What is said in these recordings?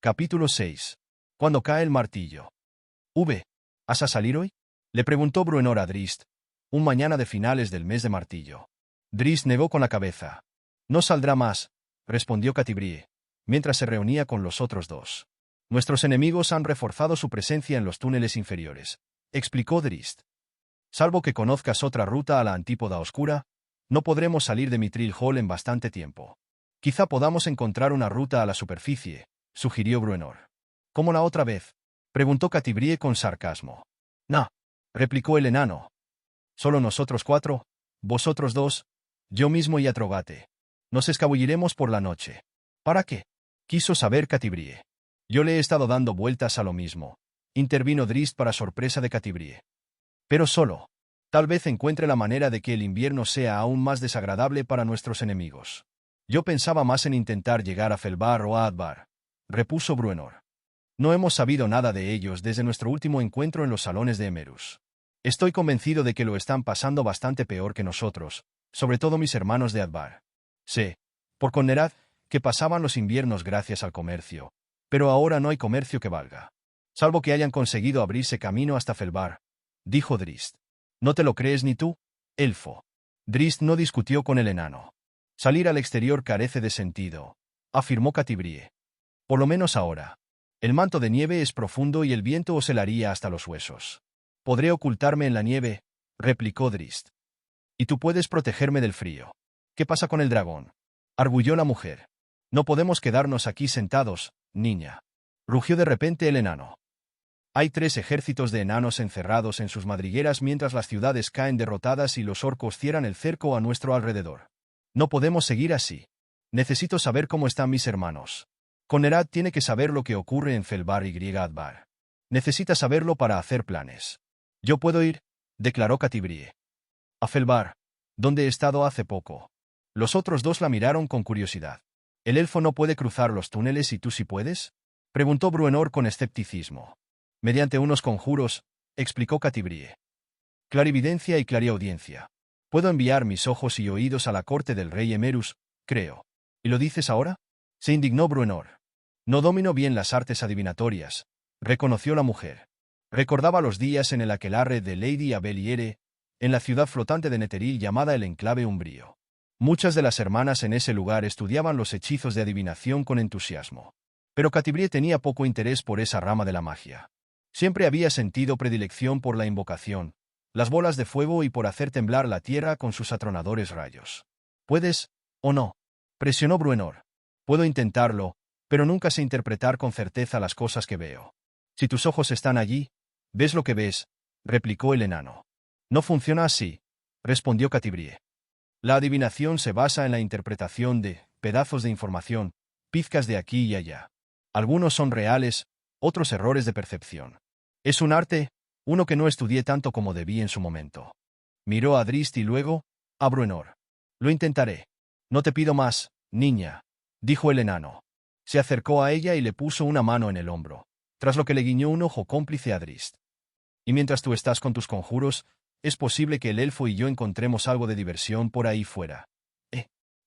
Capítulo 6. Cuando cae el martillo. ¿Vas a salir hoy? Le preguntó Bruenor a Drizzt, un mañana de finales del mes de martillo. Drizzt negó con la cabeza. No saldrá más, respondió Catibrie, mientras se reunía con los otros dos. Nuestros enemigos han reforzado su presencia en los túneles inferiores, explicó Drizzt. Salvo que conozcas otra ruta a la Antípoda Oscura, no podremos salir de Mithril Hall en bastante tiempo. Quizá podamos encontrar una ruta a la superficie, sugirió Bruenor. ¿Cómo la otra vez? Preguntó Catibrie con sarcasmo. No, replicó el enano. Solo nosotros 4, vosotros 2, yo mismo y Atrogate. Nos escabulliremos por la noche. ¿Para qué? Quiso saber Catibrie. Yo le he estado dando vueltas a lo mismo, intervino Drizzt para sorpresa de Catibrie. Pero solo. Tal vez encuentre la manera de que el invierno sea aún más desagradable para nuestros enemigos. Yo pensaba más en intentar llegar a Felbar o a Advar, repuso Bruenor. No hemos sabido nada de ellos desde nuestro último encuentro en los salones de Emerus. Estoy convencido de que lo están pasando bastante peor que nosotros, sobre todo mis hermanos de Advar. Sé, por con Nerad, que pasaban los inviernos gracias al comercio, pero ahora no hay comercio que valga. Salvo que hayan conseguido abrirse camino hasta Felbar, dijo Drizzt. ¿No te lo crees ni tú, elfo? Drizzt no discutió con el enano. Salir al exterior carece de sentido, afirmó Catibrie. Por lo menos ahora. El manto de nieve es profundo y el viento os helaría hasta los huesos. Podré ocultarme en la nieve, replicó Drizzt. Y tú puedes protegerme del frío. ¿Qué pasa con el dragón? Arguyó la mujer. No podemos quedarnos aquí sentados, niña. Rugió de repente el enano. Hay 3 ejércitos de enanos encerrados en sus madrigueras mientras las ciudades caen derrotadas y los orcos cierran el cerco a nuestro alrededor. No podemos seguir así. Necesito saber cómo están mis hermanos. Connerad tiene que saber lo que ocurre en Felbar y Advar. Necesita saberlo para hacer planes. Yo puedo ir, declaró Catibrie. A Felbar, donde he estado hace poco. Los otros 2 la miraron con curiosidad. ¿El elfo no puede cruzar los túneles y tú sí puedes? Preguntó Bruenor con escepticismo. Mediante unos conjuros, explicó Catibrie. Clarividencia y clariaudiencia. Puedo enviar mis ojos y oídos a la corte del rey Emerus, creo. ¿Y lo dices ahora? Se indignó Bruenor. No domino bien las artes adivinatorias, reconoció la mujer. Recordaba los días en el aquelarre de Lady Abeliere, en la ciudad flotante de Netheril llamada el Enclave Umbrío. Muchas de las hermanas en ese lugar estudiaban los hechizos de adivinación con entusiasmo. Pero Catibrie tenía poco interés por esa rama de la magia. Siempre había sentido predilección por la invocación, las bolas de fuego y por hacer temblar la tierra con sus atronadores rayos. ¿Puedes, o no? Presionó Bruenor. Puedo intentarlo, pero nunca sé interpretar con certeza las cosas que veo. Si tus ojos están allí, ves lo que ves, replicó el enano. No funciona así, respondió Catibrie. La adivinación se basa en la interpretación de pedazos de información, pizcas de aquí y allá. Algunos son reales, otros errores de percepción. Es un arte, uno que no estudié tanto como debí en su momento. Miró a Drizzt y luego, a Bruenor. Lo intentaré. No te pido más, niña, dijo el enano. Se acercó a ella y le puso una mano en el hombro, tras lo que le guiñó un ojo cómplice a Drizzt. Y mientras tú estás con tus conjuros, es posible que el elfo y yo encontremos algo de diversión por ahí fuera.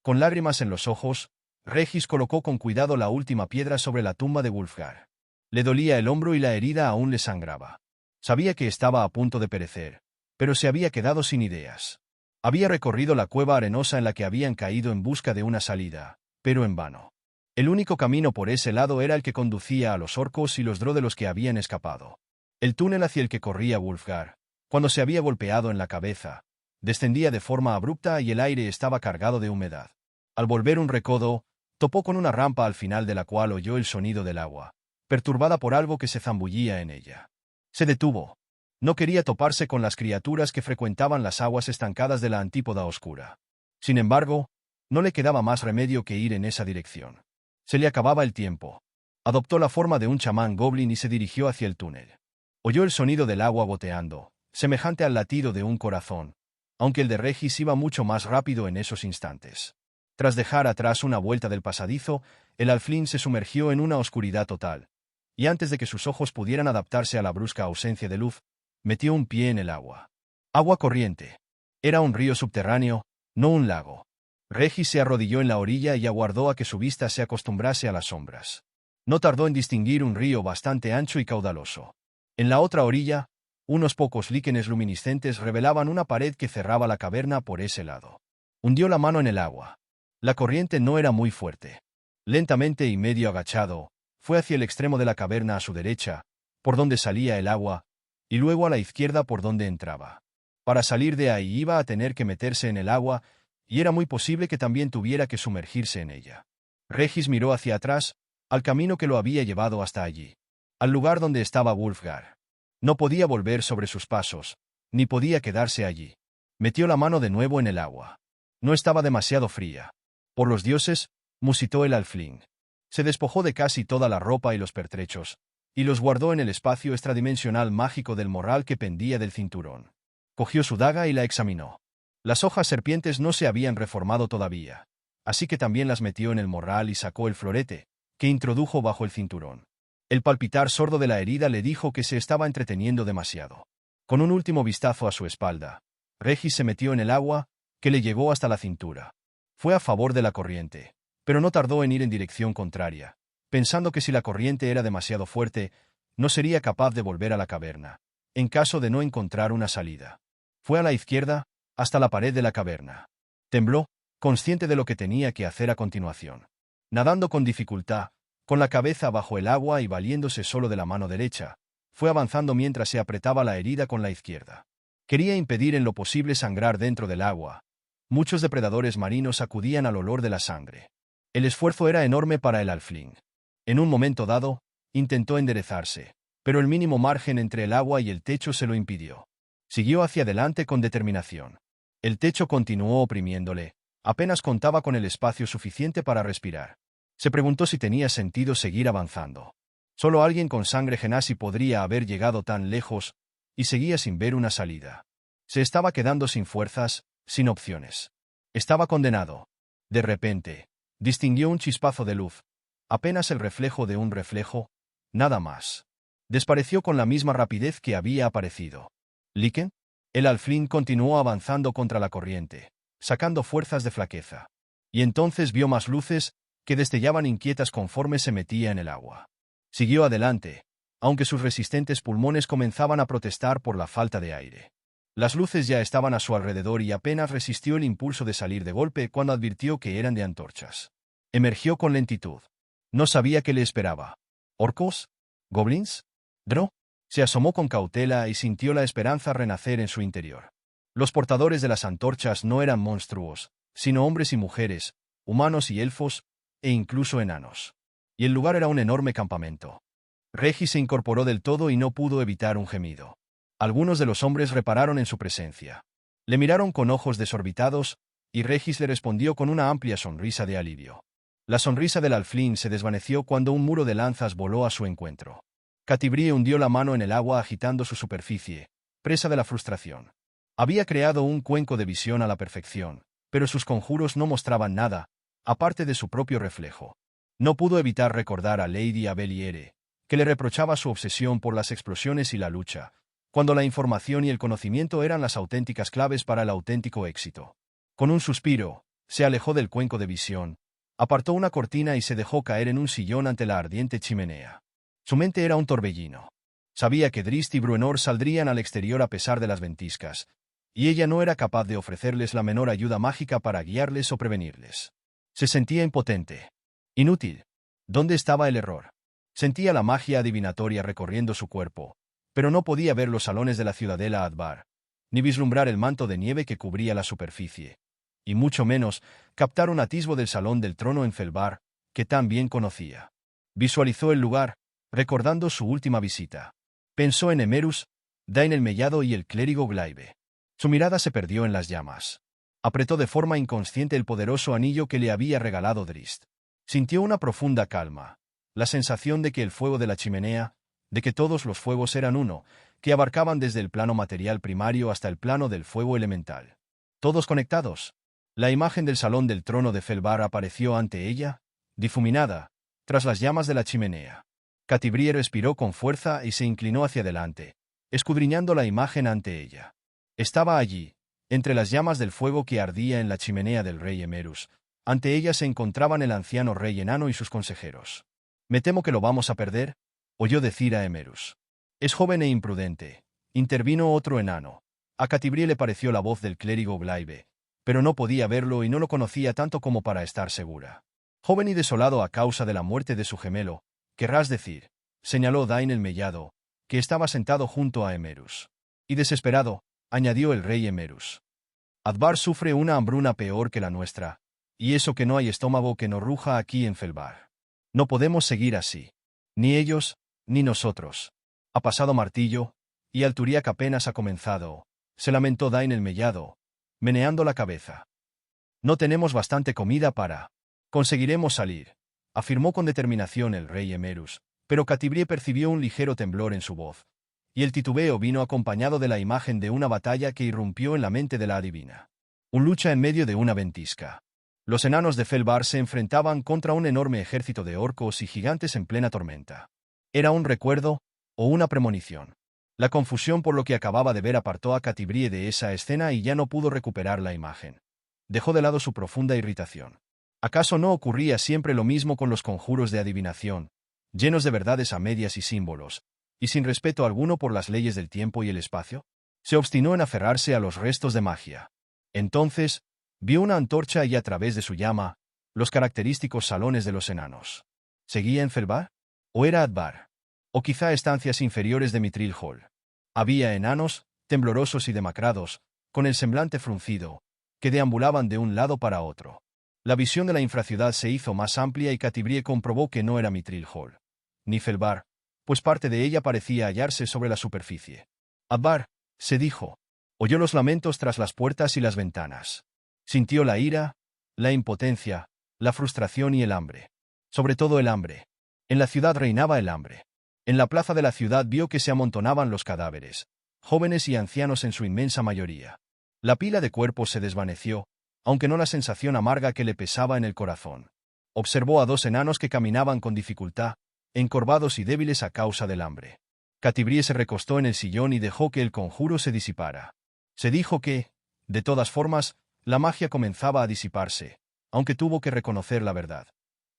Con lágrimas en los ojos, Regis colocó con cuidado la última piedra sobre la tumba de Wulfgar. Le dolía el hombro y la herida aún le sangraba. Sabía que estaba a punto de perecer, pero se había quedado sin ideas. Había recorrido la cueva arenosa en la que habían caído en busca de una salida, pero en vano. El único camino por ese lado era el que conducía a los orcos y los drow de los que habían escapado. El túnel hacia el que corría Wulfgar, cuando se había golpeado en la cabeza, descendía de forma abrupta y el aire estaba cargado de humedad. Al volver un recodo, topó con una rampa al final de la cual oyó el sonido del agua, perturbada por algo que se zambullía en ella. Se detuvo. No quería toparse con las criaturas que frecuentaban las aguas estancadas de la Antípoda Oscura. Sin embargo, no le quedaba más remedio que ir en esa dirección. Se le acababa el tiempo. Adoptó la forma de un chamán goblin y se dirigió hacia el túnel. Oyó el sonido del agua goteando, semejante al latido de un corazón, aunque el de Regis iba mucho más rápido en esos instantes. Tras dejar atrás una vuelta del pasadizo, el alflín se sumergió en una oscuridad total, y antes de que sus ojos pudieran adaptarse a la brusca ausencia de luz, metió un pie en el agua. Agua corriente. Era un río subterráneo, no un lago. Regis se arrodilló en la orilla y aguardó a que su vista se acostumbrase a las sombras. No tardó en distinguir un río bastante ancho y caudaloso. En la otra orilla, unos pocos líquenes luminiscentes revelaban una pared que cerraba la caverna por ese lado. Hundió la mano en el agua. La corriente no era muy fuerte. Lentamente y medio agachado, fue hacia el extremo de la caverna a su derecha, por donde salía el agua, y luego a la izquierda por donde entraba. Para salir de ahí iba a tener que meterse en el agua, y era muy posible que también tuviera que sumergirse en ella. Regis miró hacia atrás, al camino que lo había llevado hasta allí, al lugar donde estaba Wulfgar. No podía volver sobre sus pasos, ni podía quedarse allí. Metió la mano de nuevo en el agua. No estaba demasiado fría. Por los dioses, musitó el alfling. Se despojó de casi toda la ropa y los pertrechos, y los guardó en el espacio extradimensional mágico del morral que pendía del cinturón. Cogió su daga y la examinó. Las hojas serpientes no se habían reformado todavía, así que también las metió en el morral y sacó el florete, que introdujo bajo el cinturón. El palpitar sordo de la herida le dijo que se estaba entreteniendo demasiado. Con un último vistazo a su espalda, Regis se metió en el agua, que le llegó hasta la cintura. Fue a favor de la corriente, pero no tardó en ir en dirección contraria, pensando que si la corriente era demasiado fuerte, no sería capaz de volver a la caverna, en caso de no encontrar una salida. Fue a la izquierda, hasta la pared de la caverna. Tembló, consciente de lo que tenía que hacer a continuación. Nadando con dificultad, con la cabeza bajo el agua y valiéndose solo de la mano derecha, fue avanzando mientras se apretaba la herida con la izquierda. Quería impedir en lo posible sangrar dentro del agua. Muchos depredadores marinos acudían al olor de la sangre. El esfuerzo era enorme para el alfling. En un momento dado, intentó enderezarse, pero el mínimo margen entre el agua y el techo se lo impidió. Siguió hacia adelante con determinación. El techo continuó oprimiéndole, apenas contaba con el espacio suficiente para respirar. Se preguntó si tenía sentido seguir avanzando. Solo alguien con sangre genasi podría haber llegado tan lejos, y seguía sin ver una salida. Se estaba quedando sin fuerzas, sin opciones. Estaba condenado. De repente, distinguió un chispazo de luz, apenas el reflejo de un reflejo, nada más. Desapareció con la misma rapidez que había aparecido. ¿Liken? El alfling continuó avanzando contra la corriente, sacando fuerzas de flaqueza. Y entonces vio más luces, que destellaban inquietas conforme se metía en el agua. Siguió adelante, aunque sus resistentes pulmones comenzaban a protestar por la falta de aire. Las luces ya estaban a su alrededor y apenas resistió el impulso de salir de golpe cuando advirtió que eran de antorchas. Emergió con lentitud. No sabía qué le esperaba. ¿Orcos? ¿Goblins? ¿Drow? Se asomó con cautela y sintió la esperanza renacer en su interior. Los portadores de las antorchas no eran monstruos, sino hombres y mujeres, humanos y elfos, e incluso enanos. Y el lugar era un enorme campamento. Regis se incorporó del todo y no pudo evitar un gemido. Algunos de los hombres repararon en su presencia. Le miraron con ojos desorbitados, y Regis le respondió con una amplia sonrisa de alivio. La sonrisa del alfling se desvaneció cuando un muro de lanzas voló a su encuentro. Catibrie hundió la mano en el agua agitando su superficie, presa de la frustración. Había creado un cuenco de visión a la perfección, pero sus conjuros no mostraban nada, aparte de su propio reflejo. No pudo evitar recordar a Lady Abeliere, que le reprochaba su obsesión por las explosiones y la lucha, cuando la información y el conocimiento eran las auténticas claves para el auténtico éxito. Con un suspiro, se alejó del cuenco de visión, apartó una cortina y se dejó caer en un sillón ante la ardiente chimenea. Su mente era un torbellino. Sabía que Drizzt y Bruenor saldrían al exterior a pesar de las ventiscas, y ella no era capaz de ofrecerles la menor ayuda mágica para guiarles o prevenirles. Se sentía impotente. Inútil. ¿Dónde estaba el error? Sentía la magia adivinatoria recorriendo su cuerpo, pero no podía ver los salones de la ciudadela Advar, ni vislumbrar el manto de nieve que cubría la superficie, y mucho menos captar un atisbo del salón del trono en Felbar, que tan bien conocía. Visualizó el lugar, recordando su última visita. Pensó en Emerus, Dain el Mellado y el clérigo Glaive. Su mirada se perdió en las llamas. Apretó de forma inconsciente el poderoso anillo que le había regalado Drizzt. Sintió una profunda calma, la sensación de que el fuego de la chimenea, de que todos los fuegos eran uno, que abarcaban desde el plano material primario hasta el plano del fuego elemental. Todos conectados. La imagen del salón del trono de Felbar apareció ante ella, difuminada, tras las llamas de la chimenea. Catibrie respiró con fuerza y se inclinó hacia adelante, escudriñando la imagen ante ella. Estaba allí, entre las llamas del fuego que ardía en la chimenea del rey Emerus. Ante ella se encontraban el anciano rey enano y sus consejeros. Me temo que lo vamos a perder, oyó decir a Emerus. Es joven e imprudente, intervino otro enano. A Catibrie le pareció la voz del clérigo Glaive, pero no podía verlo y no lo conocía tanto como para estar segura. Joven y desolado a causa de la muerte de su gemelo, querrás decir, señaló Dain el Mellado, que estaba sentado junto a Emerus. Y desesperado, añadió el rey Emerus. Advar sufre una hambruna peor que la nuestra, y eso que no hay estómago que no ruja aquí en Felbar. No podemos seguir así. Ni ellos, ni nosotros. Ha pasado Martillo, y Alturiac apenas ha comenzado, se lamentó Dain el Mellado, meneando la cabeza. No tenemos bastante comida para... Conseguiremos salir, afirmó con determinación el rey Emerus, pero Catibrie percibió un ligero temblor en su voz, y el titubeo vino acompañado de la imagen de una batalla que irrumpió en la mente de la adivina. Un lucha en medio de una ventisca. Los enanos de Felbar se enfrentaban contra un enorme ejército de orcos y gigantes en plena tormenta. ¿Era un recuerdo o una premonición? La confusión por lo que acababa de ver apartó a Catibrie de esa escena y ya no pudo recuperar la imagen. Dejó de lado su profunda irritación. ¿Acaso no ocurría siempre lo mismo con los conjuros de adivinación, llenos de verdades a medias y símbolos, y sin respeto alguno por las leyes del tiempo y el espacio? Se obstinó en aferrarse a los restos de magia. Entonces, vio una antorcha y a través de su llama, los característicos salones de los enanos. ¿Seguía en Felbar? ¿O era Advar? ¿O quizá estancias inferiores de Mithril Hall? Había enanos, temblorosos y demacrados, con el semblante fruncido, que deambulaban de un lado para otro. La visión de la infraciudad se hizo más amplia y Catibrie comprobó que no era Mithril Hall, ni Felbar, pues parte de ella parecía hallarse sobre la superficie. Advar, se dijo. Oyó los lamentos tras las puertas y las ventanas. Sintió la ira, la impotencia, la frustración y el hambre. Sobre todo el hambre. En la ciudad reinaba el hambre. En la plaza de la ciudad vio que se amontonaban los cadáveres, jóvenes y ancianos en su inmensa mayoría. La pila de cuerpos se desvaneció, aunque no la sensación amarga que le pesaba en el corazón. Observó a dos enanos que caminaban con dificultad, encorvados y débiles a causa del hambre. Catibrie se recostó en el sillón y dejó que el conjuro se disipara. Se dijo que, de todas formas, la magia comenzaba a disiparse, aunque tuvo que reconocer la verdad.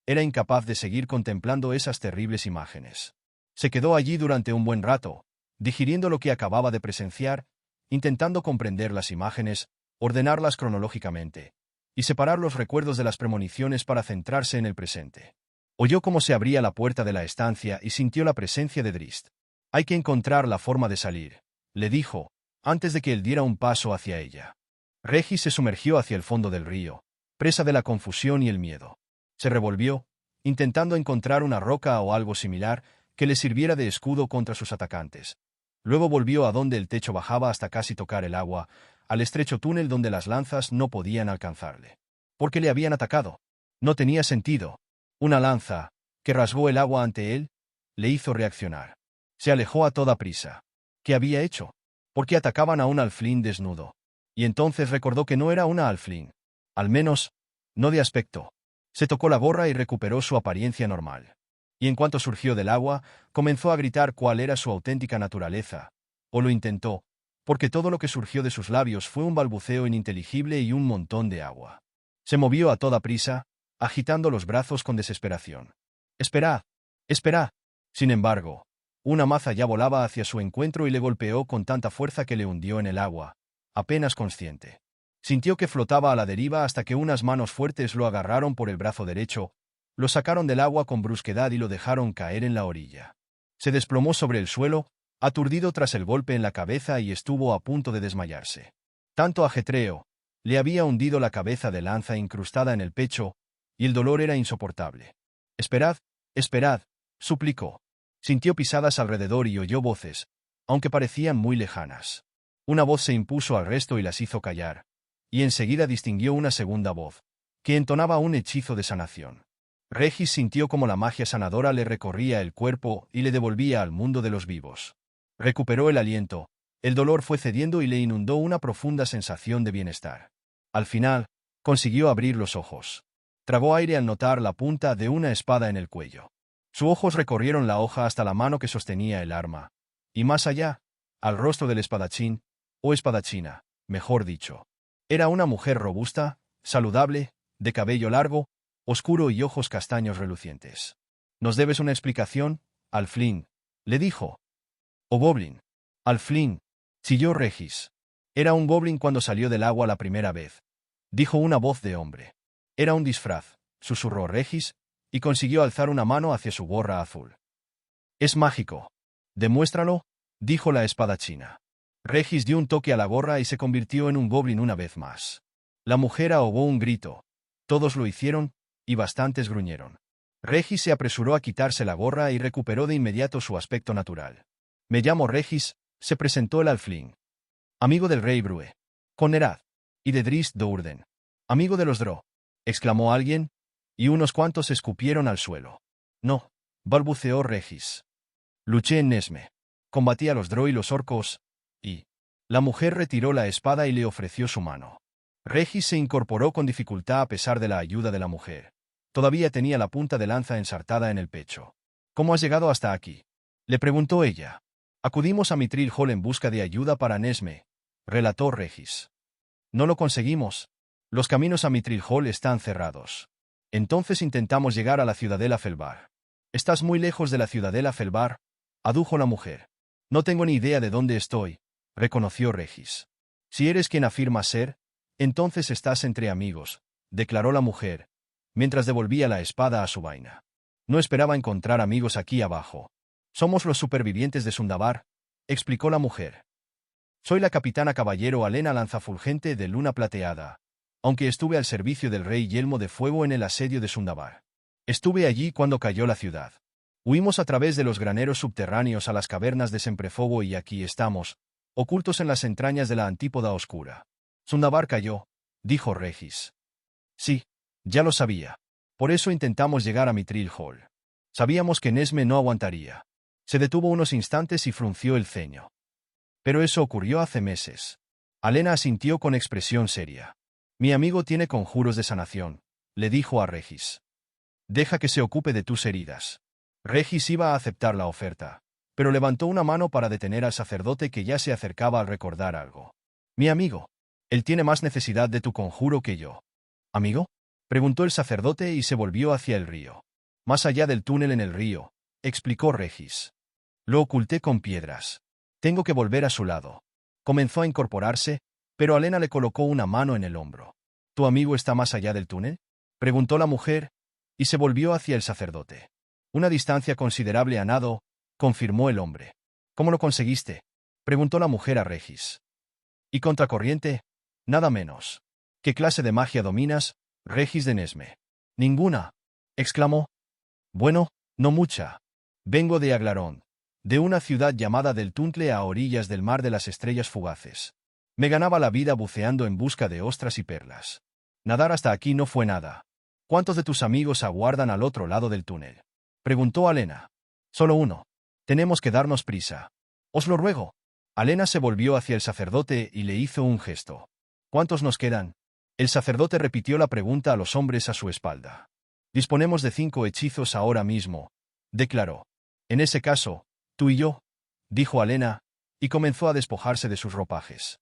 Era incapaz de seguir contemplando esas terribles imágenes. Se quedó allí durante un buen rato, digiriendo lo que acababa de presenciar, intentando comprender las imágenes, ordenarlas cronológicamente, y separar los recuerdos de las premoniciones para centrarse en el presente. Oyó cómo se abría la puerta de la estancia y sintió la presencia de Drist. Hay que encontrar la forma de salir, le dijo, antes de que él diera un paso hacia ella. Regis se sumergió hacia el fondo del río, presa de la confusión y el miedo. Se revolvió, intentando encontrar una roca o algo similar que le sirviera de escudo contra sus atacantes. Luego volvió a donde el techo bajaba hasta casi tocar el agua, al estrecho túnel donde las lanzas no podían alcanzarle. ¿Por qué le habían atacado? No tenía sentido. Una lanza, que rasgó el agua ante él, le hizo reaccionar. Se alejó a toda prisa. ¿Qué había hecho? ¿Por qué atacaban a un alflín desnudo? Y entonces recordó que no era una alflín. Al menos, no de aspecto. Se tocó la gorra y recuperó su apariencia normal. Y en cuanto surgió del agua, comenzó a gritar cuál era su auténtica naturaleza. O lo intentó, porque todo lo que surgió de sus labios fue un balbuceo ininteligible y un montón de agua. Se movió a toda prisa, agitando los brazos con desesperación. «¡Esperad! ¡Esperad!». Sin embargo, una maza ya volaba hacia su encuentro y le golpeó con tanta fuerza que le hundió en el agua, apenas consciente. Sintió que flotaba a la deriva hasta que unas manos fuertes lo agarraron por el brazo derecho, lo sacaron del agua con brusquedad y lo dejaron caer en la orilla. Se desplomó sobre el suelo, aturdido tras el golpe en la cabeza y estuvo a punto de desmayarse. Tanto ajetreo, le había hundido la cabeza de lanza incrustada en el pecho, y el dolor era insoportable. «Esperad, esperad», suplicó. Sintió pisadas alrededor y oyó voces, aunque parecían muy lejanas. Una voz se impuso al resto y las hizo callar, y enseguida distinguió una segunda voz, que entonaba un hechizo de sanación. Regis sintió como la magia sanadora le recorría el cuerpo y le devolvía al mundo de los vivos. Recuperó el aliento, el dolor fue cediendo y le inundó una profunda sensación de bienestar. Al final, consiguió abrir los ojos. Tragó aire al notar la punta de una espada en el cuello. Sus ojos recorrieron la hoja hasta la mano que sostenía el arma, y más allá, al rostro del espadachín, o espadachina, mejor dicho. Era una mujer robusta, saludable, de cabello largo, oscuro y ojos castaños relucientes. «Nos debes una explicación, Alflin», le dijo. «O goblin». «Alflin», chilló Regis. «Era un goblin cuando salió del agua la primera vez», dijo una voz de hombre. «Era un disfraz», susurró Regis, y consiguió alzar una mano hacia su gorra azul. «Es mágico». «Demuéstralo», dijo la espadachina. Regis dio un toque a la gorra y se convirtió en un goblin una vez más. La mujer ahogó un grito. Todos lo hicieron, y bastantes gruñeron. Regis se apresuró a quitarse la gorra y recuperó de inmediato su aspecto natural. «Me llamo Regis», se presentó el Alflin. «Amigo del rey Brue. Conerad. Y de Drizzt Do'Urden. Amigo de los Drow», exclamó alguien, y unos cuantos escupieron al suelo. «No», balbuceó Regis. «Luché en Nesme. Combatí a los Drow y los orcos, y...». La mujer retiró la espada y le ofreció su mano. Regis se incorporó con dificultad a pesar de la ayuda de la mujer. Todavía tenía la punta de lanza ensartada en el pecho. «¿Cómo has llegado hasta aquí?», le preguntó ella. «Acudimos a Mithril Hall en busca de ayuda para Nesme», relató Regis. «No lo conseguimos. Los caminos a Mithril Hall están cerrados. Entonces intentamos llegar a la ciudadela Felbar». «Estás muy lejos de la ciudadela Felbar», adujo la mujer. «No tengo ni idea de dónde estoy», reconoció Regis. «Si eres quien afirmas ser, entonces estás entre amigos», declaró la mujer, mientras devolvía la espada a su vaina. «No esperaba encontrar amigos aquí abajo. Somos los supervivientes de Sundabar», explicó la mujer. «Soy la capitana caballero Alena Lanzafulgente de Luna Plateada, aunque estuve al servicio del rey Yelmo de Fuego en el asedio de Sundabar. Estuve allí cuando cayó la ciudad. Huimos a través de los graneros subterráneos a las cavernas de Semprefogo y aquí estamos, ocultos en las entrañas de la Antípoda Oscura». «Sundabar cayó», dijo Regis. «Sí, ya lo sabía. Por eso intentamos llegar a Mithril Hall. Sabíamos que Nesme no aguantaría». Se detuvo unos instantes y frunció el ceño. «Pero eso ocurrió hace meses». Alena asintió con expresión seria. «Mi amigo tiene conjuros de sanación», le dijo a Regis. «Deja que se ocupe de tus heridas». Regis iba a aceptar la oferta, pero levantó una mano para detener al sacerdote que ya se acercaba al recordar algo. «Mi amigo. Él tiene más necesidad de tu conjuro que yo». «¿Amigo?», preguntó el sacerdote y se volvió hacia el río. «Más allá del túnel en el río», explicó Regis. «Lo oculté con piedras. Tengo que volver a su lado». Comenzó a incorporarse, pero Alena le colocó una mano en el hombro. «¿Tu amigo está más allá del túnel?», preguntó la mujer, y se volvió hacia el sacerdote. «Una distancia considerable a nado», confirmó el hombre. «¿Cómo lo conseguiste?», preguntó la mujer a Regis. «Y contracorriente, nada menos». «¿Qué clase de magia dominas, Regis de Nesme?». «Ninguna», exclamó. «Bueno, no mucha. Vengo de Aglarond, de una ciudad llamada del Tuntle a orillas del mar de las estrellas fugaces. Me ganaba la vida buceando en busca de ostras y perlas. Nadar hasta aquí no fue nada». «¿Cuántos de tus amigos aguardan al otro lado del túnel?», preguntó Alena. «Solo uno. Tenemos que darnos prisa. Os lo ruego». Alena se volvió hacia el sacerdote y le hizo un gesto. «¿Cuántos nos quedan?». El sacerdote repitió la pregunta a los hombres a su espalda. «Disponemos de 5 hechizos ahora mismo», declaró. «En ese caso, tú y yo», dijo Alena, y comenzó a despojarse de sus ropajes.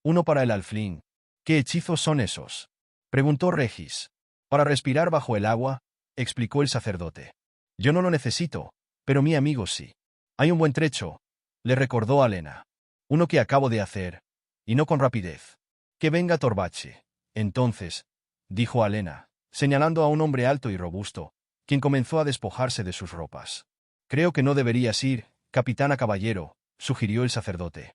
«Uno para el Alflin». «¿Qué hechizos son esos?», preguntó Regis. «Para respirar bajo el agua», explicó el sacerdote. «Yo no lo necesito, pero mi amigo sí». «Hay un buen trecho», le recordó Alena. «Uno que acabo de hacer, y no con rapidez». «Que venga Torbache». «Entonces», dijo Alena, señalando a un hombre alto y robusto, quien comenzó a despojarse de sus ropas. «Creo que no deberías ir, capitana caballero», sugirió el sacerdote.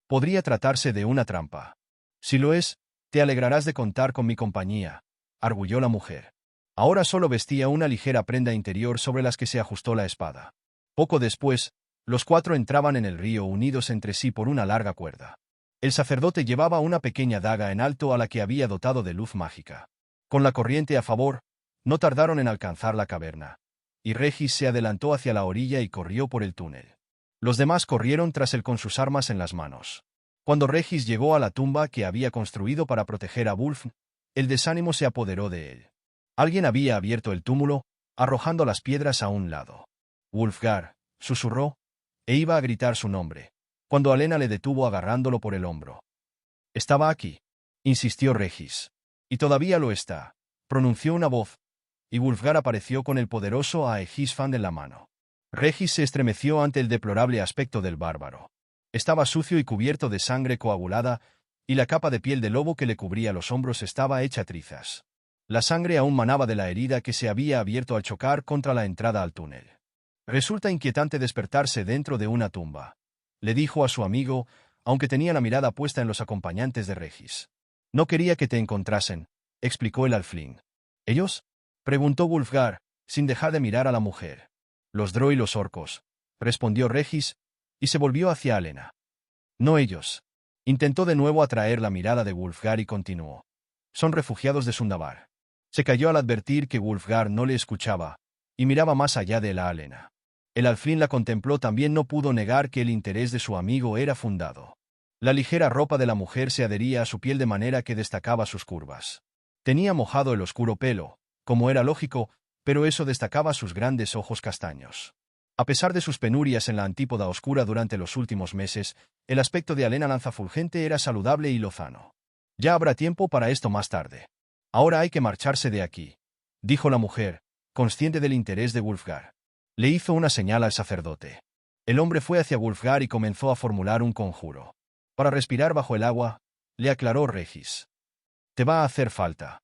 «Podría tratarse de una trampa». «Si lo es, te alegrarás de contar con mi compañía», arguyó la mujer. Ahora solo vestía una ligera prenda interior sobre las que se ajustó la espada. Poco después, los 4 entraban en el río unidos entre sí por una larga cuerda. El sacerdote llevaba una pequeña daga en alto a la que había dotado de luz mágica. Con la corriente a favor, no tardaron en alcanzar la caverna, y Regis se adelantó hacia la orilla y corrió por el túnel. Los demás corrieron tras él con sus armas en las manos. Cuando Regis llegó a la tumba que había construido para proteger a Wulf, el desánimo se apoderó de él. Alguien había abierto el túmulo, arrojando las piedras a un lado. «Wulfgar», susurró, e iba a gritar su nombre, cuando Alena le detuvo agarrándolo por el hombro. «Estaba aquí», insistió Regis. «Y todavía lo está», pronunció una voz, y Wulfgar apareció con el poderoso Aegisfand en la mano. Regis se estremeció ante el deplorable aspecto del bárbaro. Estaba sucio y cubierto de sangre coagulada, y la capa de piel de lobo que le cubría los hombros estaba hecha trizas. La sangre aún manaba de la herida que se había abierto al chocar contra la entrada al túnel. Resulta inquietante despertarse dentro de una tumba, le dijo a su amigo, aunque tenía la mirada puesta en los acompañantes de Regis. No quería que te encontrasen, explicó el alfling. ¿Ellos? Preguntó Wulfgar, sin dejar de mirar a la mujer. Los Drow y los orcos, respondió Regis, y se volvió hacia Alena. No ellos. Intentó de nuevo atraer la mirada de Wulfgar y continuó. Son refugiados de Sundabar. Se calló al advertir que Wulfgar no le escuchaba, y miraba más allá de la Alena. El alfling la contempló, también no pudo negar que el interés de su amigo era fundado. La ligera ropa de la mujer se adhería a su piel de manera que destacaba sus curvas. Tenía mojado el oscuro pelo, como era lógico, pero eso destacaba sus grandes ojos castaños. A pesar de sus penurias en la antípoda oscura durante los últimos meses, el aspecto de Alena Lanzafulgente era saludable y lozano. Ya habrá tiempo para esto más tarde. Ahora hay que marcharse de aquí, dijo la mujer, consciente del interés de Wulfgar. Le hizo una señal al sacerdote. El hombre fue hacia Wulfgar y comenzó a formular un conjuro. Para respirar bajo el agua, le aclaró Regis. Te va a hacer falta.